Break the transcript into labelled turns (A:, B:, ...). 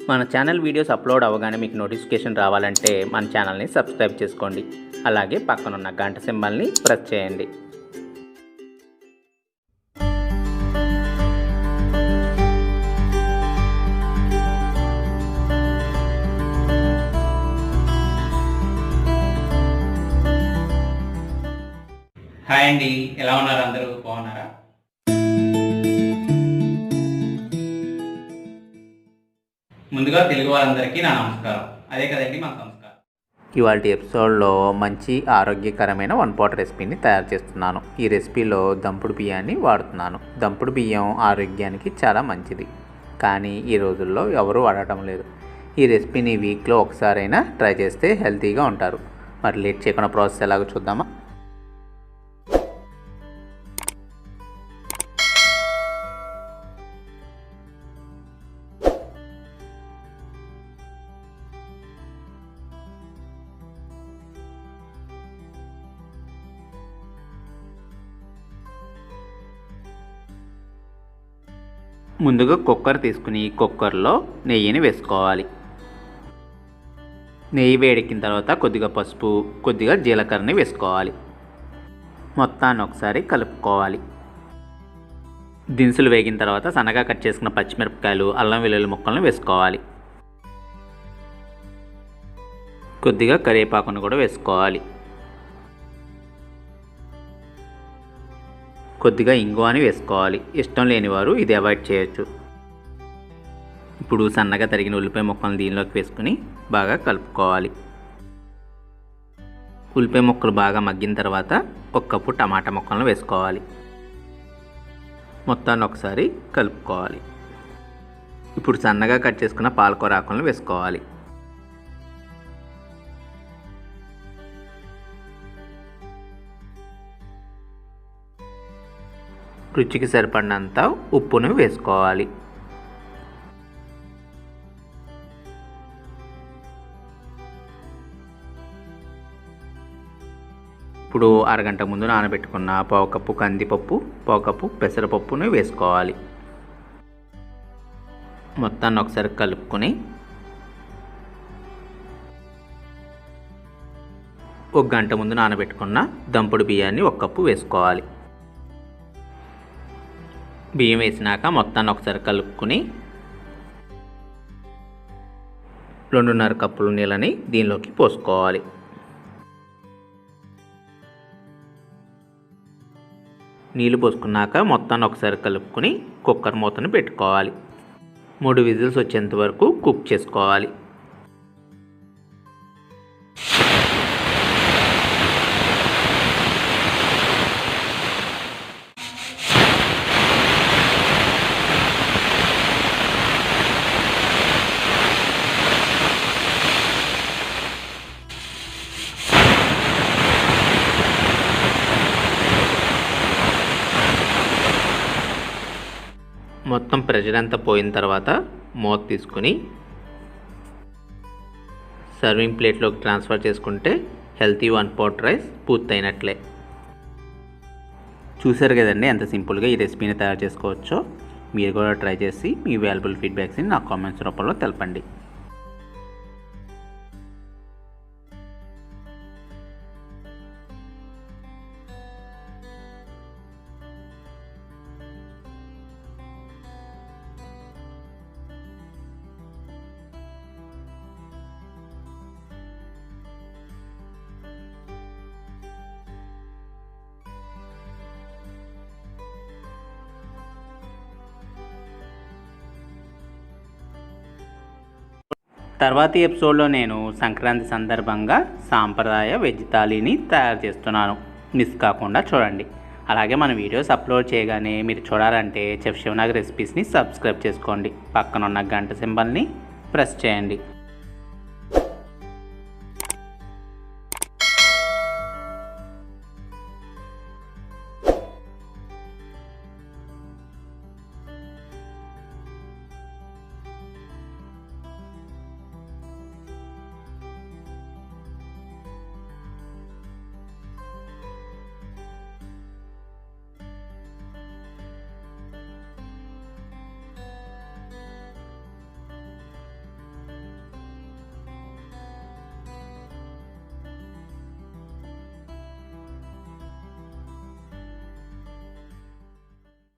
A: మన channel videos upload అవ్వగానే మీకు నోటిఫికేషన్ రావాలంటే మన ఛానల్ని సబ్స్క్రైబ్ చేసుకోండి. అలాగే పక్కనున్న గంట సింబల్ని ప్రెస్ చేయండి. హాయ్ అండి, ఎలా ఉన్నారు? అందరూ బాగున్నారా? ముందుగా తెలుగు వారందరికీ నా నమస్కారం. అదే కదండి మన సంస్కారం. ఇవాళ ఎపిసోడ్లో మంచి ఆరోగ్యకరమైన 1 pot రెసిపీని తయారు చేస్తున్నాను. ఈ రెసిపీలో దంపుడు బియ్యాన్ని వాడుతున్నాను. దంపుడు బియ్యం ఆరోగ్యానికి చాలా మంచిది, కానీ ఈ రోజుల్లో ఎవరు వాడటం లేదు. ఈ రెసిపీని వీక్లో ఒకసారైనా ట్రై చేస్తే హెల్తీగా ఉంటారు. మరి లేట్ చేయకుండా ప్రాసెస్ ఎలాగో చూద్దామా? ముందుగా కుక్కర్ తీసుకుని కుక్కర్లో నెయ్యిని వేసుకోవాలి. నెయ్యి వేడెక్కిన తర్వాత కొద్దిగా పసుపు, కొద్దిగా జీలకర్రని వేసుకోవాలి. మొత్తాన్ని ఒకసారి కలుపుకోవాలి. దినుసులు వేగిన తర్వాత సన్నగా కట్ చేసుకున్న పచ్చిమిరపకాయలు, అల్లం వెల్లుల్లి ముక్కలను వేసుకోవాలి. కొద్దిగా కరివేపాకును కూడా వేసుకోవాలి. కొద్దిగా ఇంగువని వేసుకోవాలి. ఇష్టం లేనివారు ఇది అవాయిడ్ చేయొచ్చు. ఇప్పుడు సన్నగా తరిగిన ఉల్లిపాయ ముక్కలను దీనిలోకి వేసుకుని బాగా కలుపుకోవాలి. ఉల్లిపాయ ముక్కలు బాగా మగ్గిన తర్వాత 1 కప్పు టమాటా ముక్కలను వేసుకోవాలి. మొత్తాన్ని ఒకసారి కలుపుకోవాలి. ఇప్పుడు సన్నగా కట్ చేసుకున్న పాలకూర ఆకులను వేసుకోవాలి. రుచికి సరిపడినంత ఉప్పును వేసుకోవాలి. ఇప్పుడు అరగంట ముందు నానబెట్టుకున్న 1/2 కప్పు కందిపప్పు, 1/2 కప్పు పెసరపప్పును వేసుకోవాలి. మొత్తాన్ని ఒకసారి కలుపుకొని 1 గంట ముందు నానబెట్టుకున్న దంపుడు బియ్యాన్ని 1 కప్పు వేసుకోవాలి. బియ్యం వేసినాక మొత్తాన్ని ఒకసారి కలుపుకొని 2.5 కప్పులు నీళ్ళని దీనిలోకి పోసుకోవాలి. నీళ్ళు పోసుకున్నాక మొత్తాన్ని ఒకసారి కలుపుకొని కుక్కర్ మూతను పెట్టుకోవాలి. 3 విజిల్స్ వచ్చేంత వరకు కుక్ చేసుకోవాలి. మొత్తం ప్రెషర్ అంతా పోయిన తర్వాత మూత తీసుకుని సర్వింగ్ ప్లేట్లోకి ట్రాన్స్ఫర్ చేసుకుంటే హెల్తీ 1 pot రైస్ పూర్తయినట్లే. చూసారు కదండి ఎంత సింపుల్గా ఈ రెసిపీని తయారు చేసుకోవచ్చో. మీరు కూడా ట్రై చేసి మీ వాల్యుబుల్ ఫీడ్బ్యాక్స్ని నా కామెంట్స్ రూపంలో తెలపండి. తర్వాతి ఎపిసోడ్లో నేను సంక్రాంతి సందర్భంగా సాంప్రదాయ వెజ్ థాలీని తయారు చేస్తున్నాను. మిస్ కాకుండా చూడండి. అలాగే మన వీడియోస్ అప్లోడ్ చేయగానే మీరు చూడాలంటే చెఫ్ శివనాగ్ రెసిపీస్ని సబ్స్క్రైబ్ చేసుకోండి. పక్కనున్న గంట సింబల్ని ప్రెస్ చేయండి.